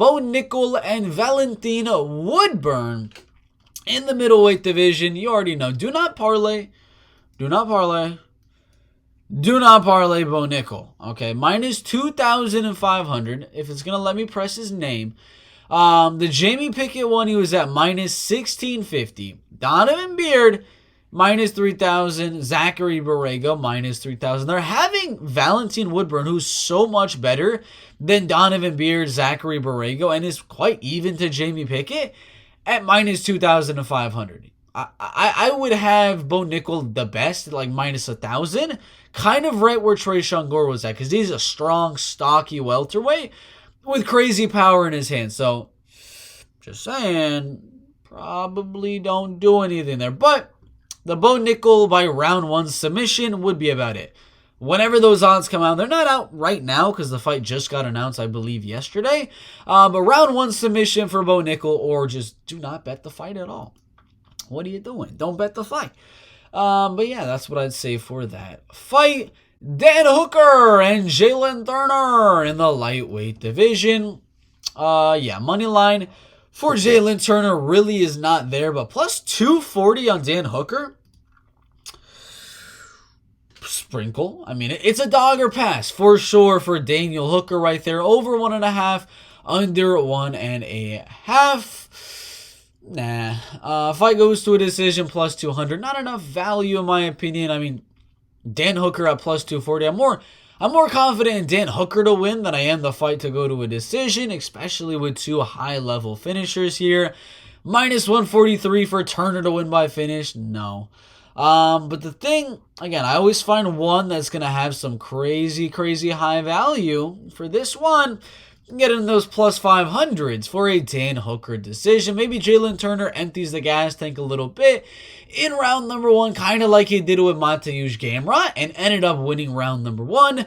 Bo Nickel and Valentin Woodburn in the middleweight division. You already know. Do not parlay. Do not parlay. Do not parlay Bo Nickel. Okay, minus 2,500. If it's going to let me press his name. The Jamie Pickett one, he was at minus 1,650. Donovan Beard, minus 3,000. Zachary Borrego, minus 3,000. They're having Valentin Woodburn, who's so much better than Donovan Beard, Zachary Borrego, and is quite even to Jamie Pickett, at minus 2,500. I would have Bo Nickel the best, like minus 1,000. Kind of right where Tresean Gore was at, because he's a strong, stocky welterweight with crazy power in his hands. So, just saying, probably don't do anything there. But the Bo Nickel by round 1 submission would be about it. Whenever those odds come out, they're not out right now because the fight just got announced, I believe, yesterday. But round 1 submission for Bo Nickel, or just do not bet the fight at all. What are you doing? Don't bet the fight. But yeah, that's what I'd say for that fight. Dan Hooker and Jalen Turner in the lightweight division. Money line for Jalen Turner really is not there, but plus 240 on Dan Hooker. Sprinkle. I mean, it's a dog or pass for sure for Daniel Hooker right there. Over 1.5, under 1.5. Nah. Fight goes to a decision, plus 200. Not enough value in my opinion. I mean, Dan Hooker at plus 240. I'm more confident in Dan Hooker to win than I am the fight to go to a decision, especially with two high-level finishers here. Minus 143 for Turner to win by finish. No. But the thing, again, I always find one that's going to have some crazy, crazy high value. For this one, get in those plus 500s for a Dan Hooker decision. Maybe Jalen Turner empties the gas tank a little bit in round number 1, kind of like he did with Mateusz Gamrot, and ended up winning round number 1.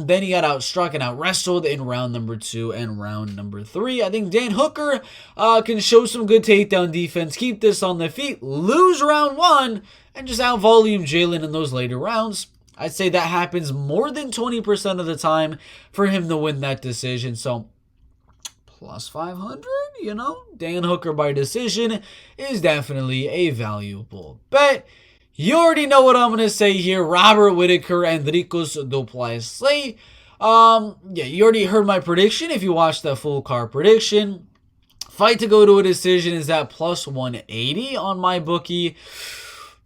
Then he got outstruck and out-wrestled in round number 2 and round number 3. I think Dan Hooker can show some good takedown defense, keep this on the feet, lose round 1, and just out-volume Jalen in those later rounds. I'd say that happens more than 20% of the time for him to win that decision. So, plus 500, Dan Hooker by decision is definitely a valuable bet. You already know what I'm going to say here. Robert Whittaker and Dricus du Plessis. You already heard my prediction if you watched that full card prediction. Fight to go to a decision is at plus 180 on my bookie.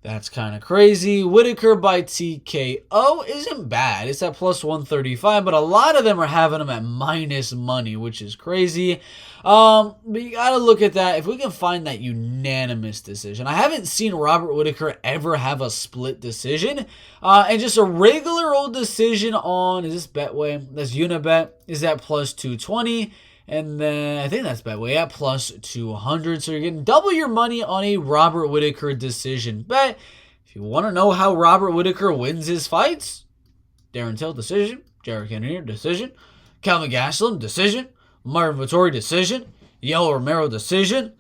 That's kind of crazy. Whittaker by TKO isn't bad. It's at plus 135, but a lot of them are having them at minus money, which is crazy. But you got to look at that. If we can find that unanimous decision. I haven't seen Robert Whittaker ever have a split decision. And just a regular old decision on, is this Betway? That's Unibet, is at plus 220. And then I think that's Betway at plus 200. So you're getting double your money on a Robert Whittaker decision bet. If you want to know how Robert Whittaker wins his fights, Darren Till, decision. Jared Cannonier, decision. Calvin Gastelum, decision. Marvin Vettori, decision. Yoel Romero, decision.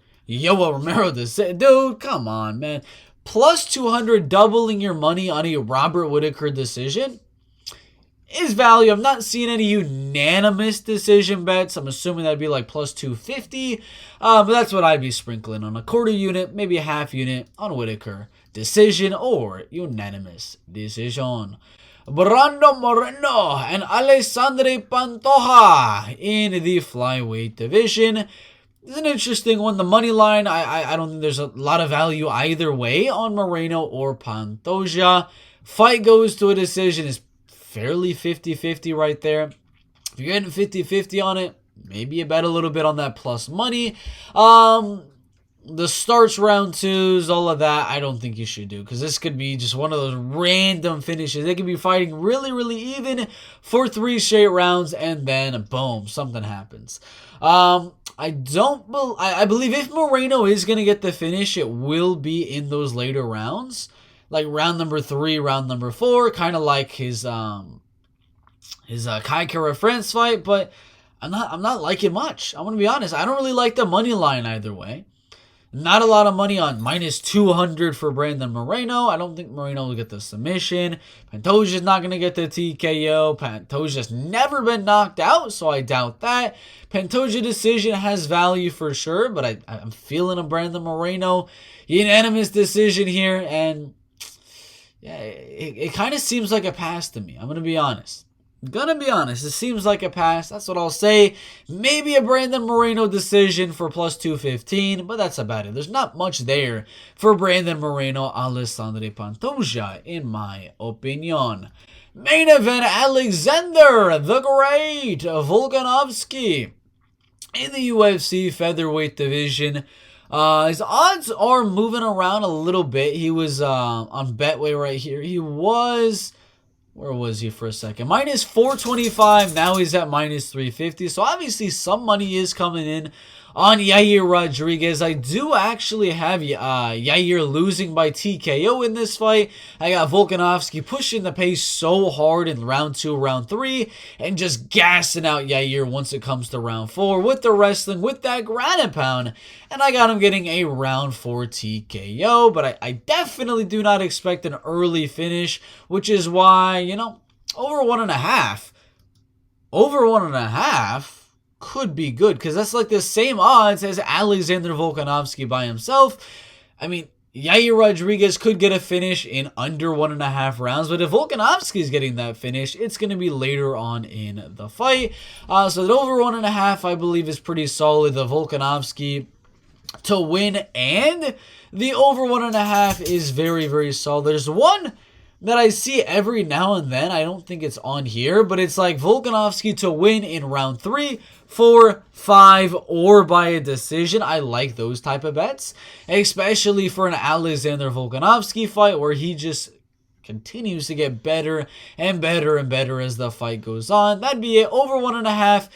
Dude, come on, man. Plus 200, doubling your money on a Robert Whittaker decision is value. I'm not seeing any unanimous decision bets. I'm assuming that'd be like plus 250. But that's what I'd be sprinkling on a quarter unit, maybe a half unit on Whittaker decision or unanimous decision. Brando Moreno and Alessandre Pantoja in the flyweight division. It's an interesting one. The money line, I don't think there's a lot of value either way on Moreno or Pantoja. Fight goes to a decision is fairly 50-50 right there. If you're getting 50-50 on it, maybe you bet a little bit on that plus money. The starts round 2s, all of that, I don't think you should do, because this could be just one of those random finishes. They could be fighting really, really even for 3 straight rounds, and then boom, something happens. I believe if Moreno is going to get the finish, it will be in those later rounds. Like round number 3, round number 4, kind of like his Kai Kara France fight, but I'm not liking much. I'm gonna be honest. I don't really like the money line either way. Not a lot of money on minus 200 for Brandon Moreno. I don't think Moreno will get the submission. Pantoja's not going to get the TKO. Pantoja's never been knocked out, so I doubt that. Pantoja decision has value for sure, but I'm feeling a Brandon Moreno unanimous decision here, and yeah, it kind of seems like a pass to me. I'm going to be honest. It seems like a pass. That's what I'll say. Maybe a Brandon Moreno decision for plus 215, but that's about it. There's not much there for Brandon Moreno, Alessandro Pantoja, in my opinion. Main event, Alexander the Great Volkanovski in the UFC featherweight division. His odds are moving around a little bit. He was on Betway right here. He was... Where was he for a second? Minus 425. Now he's at minus 350. So obviously some money is coming in on Yair Rodriguez. I do actually have Yair losing by TKO in this fight. I got Volkanovski pushing the pace so hard in round 2, round 3, and just gassing out Yair once it comes to round 4 with the wrestling, with that ground and pound. And I got him getting a round 4 TKO, but I definitely do not expect an early finish, which is why, over 1.5. Over 1.5 could be good, because that's like the same odds as Alexander Volkanovski by himself. I mean, Yair Rodriguez could get a finish in under 1.5 rounds, but if Volkanovski is getting that finish, it's going to be later on in the fight. So that over 1.5, I believe, is pretty solid. The Volkanovski to win and the over 1.5 is very, very solid. There's one that I see every now and then. I don't think it's on here, but it's like Volkanovski to win in round 3, 4, 5, or by a decision. I like those type of bets, especially for an Alexander Volkanovski fight where he just continues to get better and better and better as the fight goes on. That'd be it. Over 1.5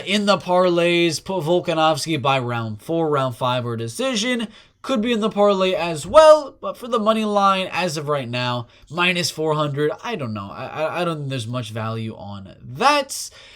in the parlays. Put Volkanovski by round 4, round 5, or decision. Could be in the parlay as well, but for the money line, as of right now, minus 400. I don't know. I don't think there's much value on that.